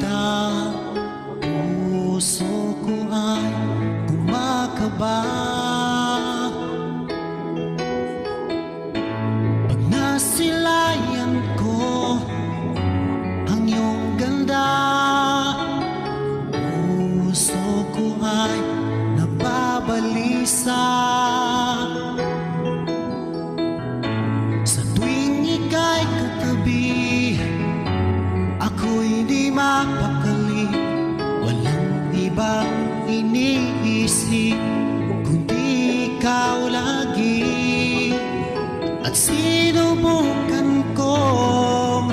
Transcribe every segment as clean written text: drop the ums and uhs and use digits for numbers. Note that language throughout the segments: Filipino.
sinta, puso ko ay kumakaba. Pag nasilayan ko ang iyong ganda, puso ko ay nababalisa. Sa tuwing ika'y katabi, ako'y di mapakali. Walang ibang iniisip kundi ikaw lagi. At sinubukan kong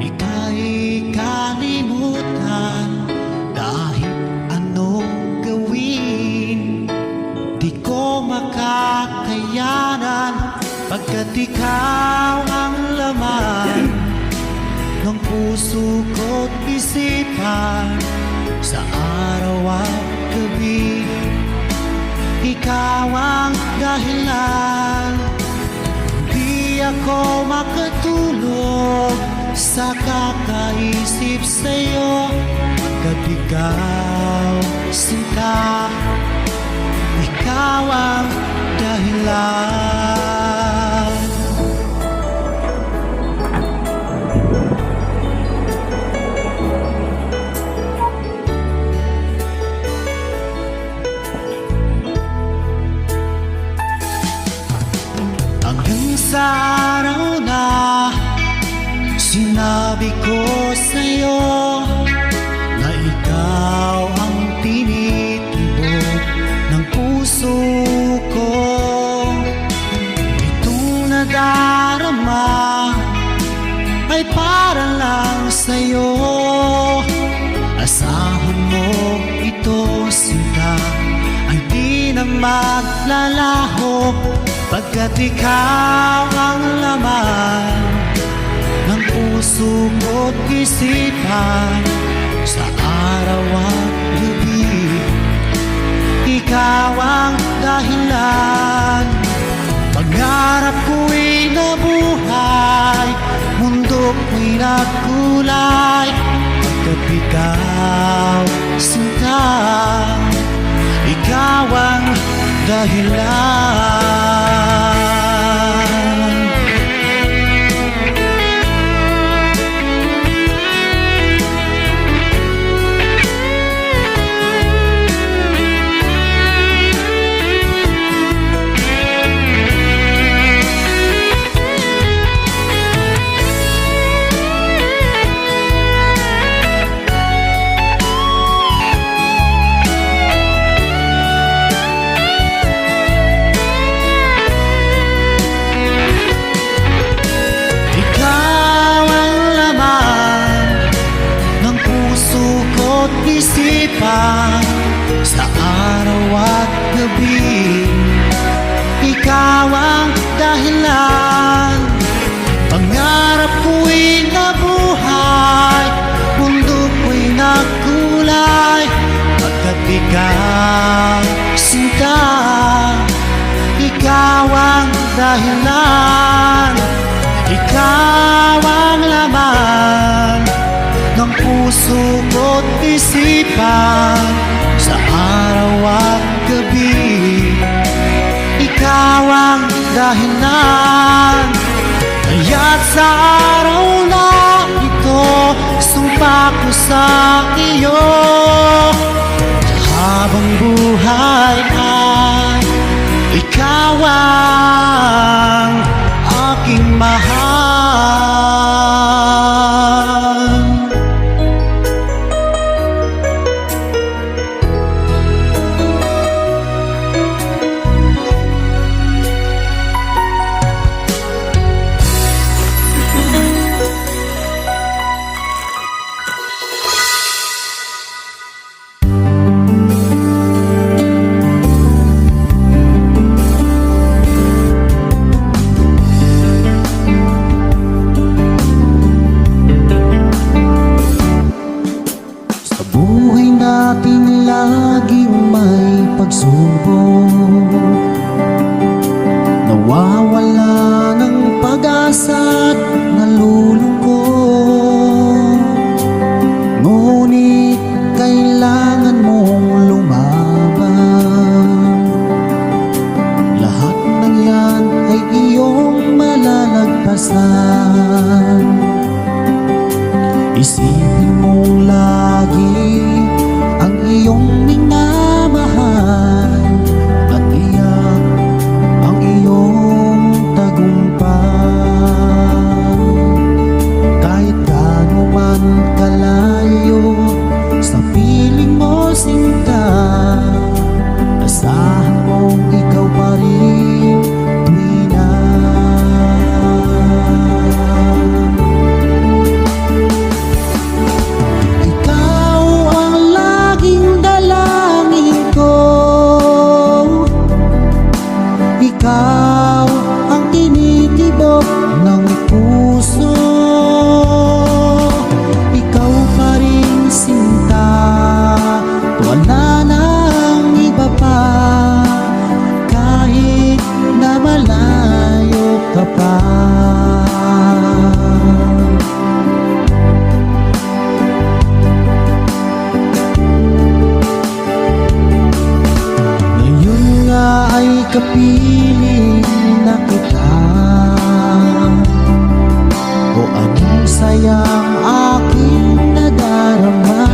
ika'y kalimutan, kahit anong gawin di ko makakayanan. Pagkat ikaw ang laman ng puso ko't isipan, sa araw at gabi, ikaw ang dahilan. Di ako makatulog sa kakaisip sa'yo, pagkat ikaw, sinta, ikaw ang dahilan. Hanggang sa araw na sinabi ko sa'yo na ikaw ang tinitibok ng puso ko. Itong nadarama ay para lang sa'yo. Asahan mo ito, sinta, ay di na maglalaho. Pagkat ikaw ang laman ng puso ko't isipan, sa araw at gabi, ikaw ang dahilan. Pangarap ko'y nabuhay, mundo ko'y nagkulay. Pagkat ikaw, sinta, ikaw ang dahilan. Isipan, sa araw at gabi, ikaw ang dahilan. Pangarap ko'y nabuhay, mundo ko'y nagkulay. Pagkat ikaw, sinta, ikaw ang dahilan. Ikaw ang laman ng puso ko't isipan, sa araw at gabi, ikaw ang dahilan. Kaya't sa araw na ito, sumpa ko sa iyo, habang buhay ay ikaw ang aking mahal. Nawawala ng pag-asa't nalulungkot. kapiling na kita, o anong sayang aking nadarama.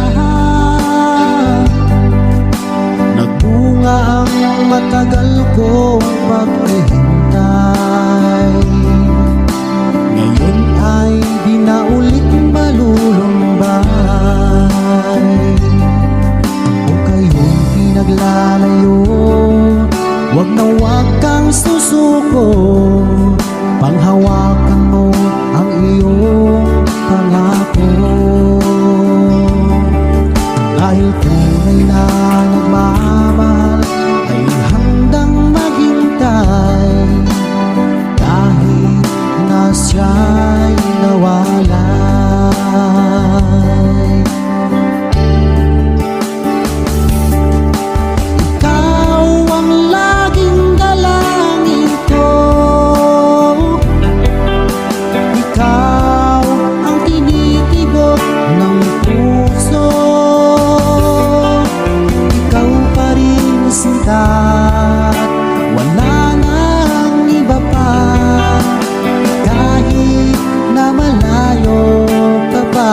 Nagbunga ang matagal kong paghihintay, ngayon ay di na ulit malulumbay. Kung kayo'y pinaglalayo, wag na wag kang susuko, panghawakan mo ang iyong pangako. Dahil tunay na nagmamahal ay handang maghintay, kahit na siya'y nawalay. Ikaw ang laging dalangin ko, ikaw ang tinitibok ng puso, ikaw pa rin sinta, wala nang iba pa, kahit na malayo ka pa.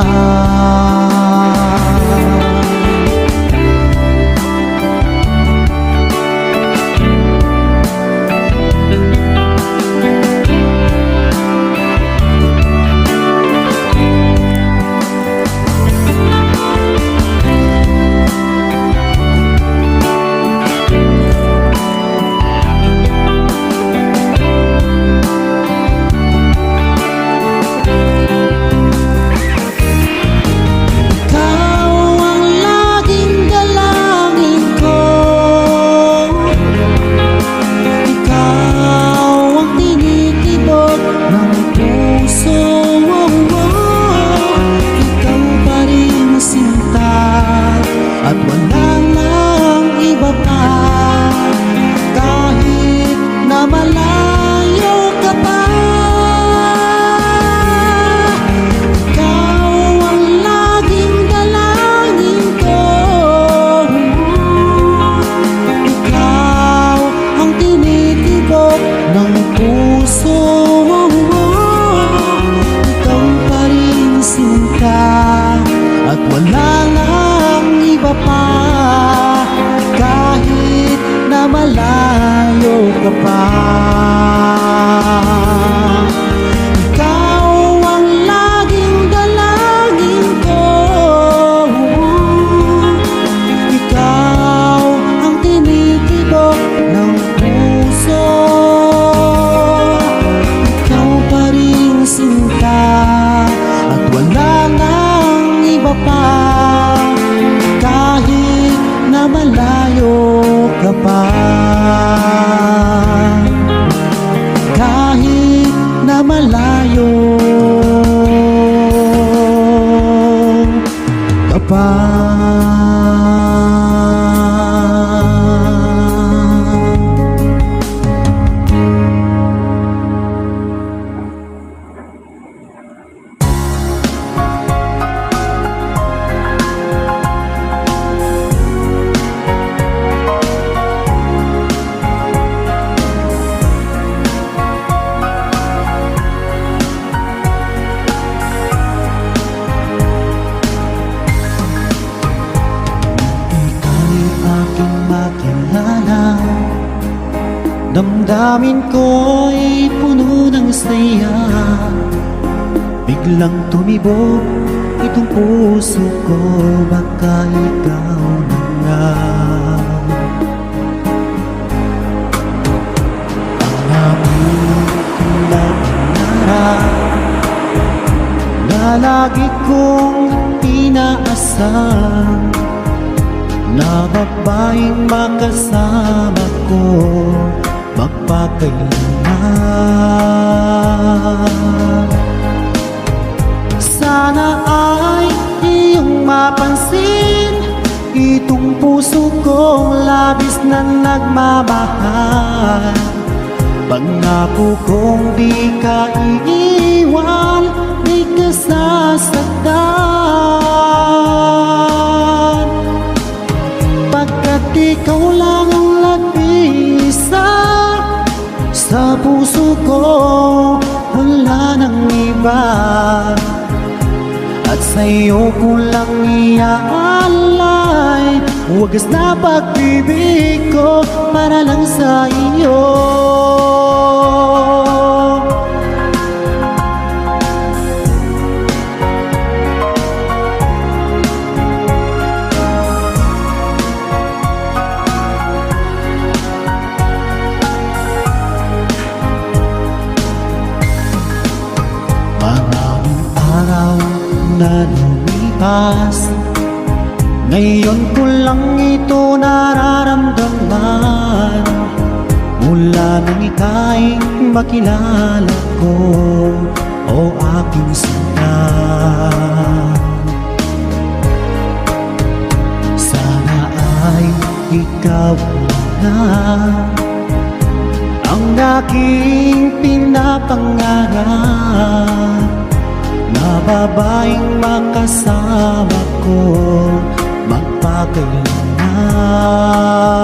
At wala nang iba pa, kahit na malayo ka pa. Ikaw ang laging dalangin ko, ikaw ang tinitibok ng puso, ikaw pa rin sinta, at wala nang iba pa, kahit na malayo ka pa. Ikaw ang laging dalangin ko, ikaw ang tinitibok ng puso, ikaw pa rin sinta, at wala nang iba pa, kahit na malayo ka pa, kahit na malayo ka pa. Damdamin ko'y puno ng saya, biglang tumibok itong puso ko, baka ikaw na nga. Ang aming pinag-inarap na lagi kong inaasahan, na babaeng makasama ko magpakailanman. Sana ay iyong mapansin itong puso kong labis na nagmamahal. Pangako kong di ka iiwan, di ka sasaktan, pagkat ikaw lang ang nag-iisa ko, wala nang iba. At sa'yo ko lang iaalay wagas na pag-ibig ko para lang sa iyo. Maraming araw na lumipas, ngayon ko lang ito nararamdaman. Mula nang ika'y makilala ko, o aking sinta. Sana ay ikaw na ang aking pinapangarap, na babaeng makasama ko magpakailanman.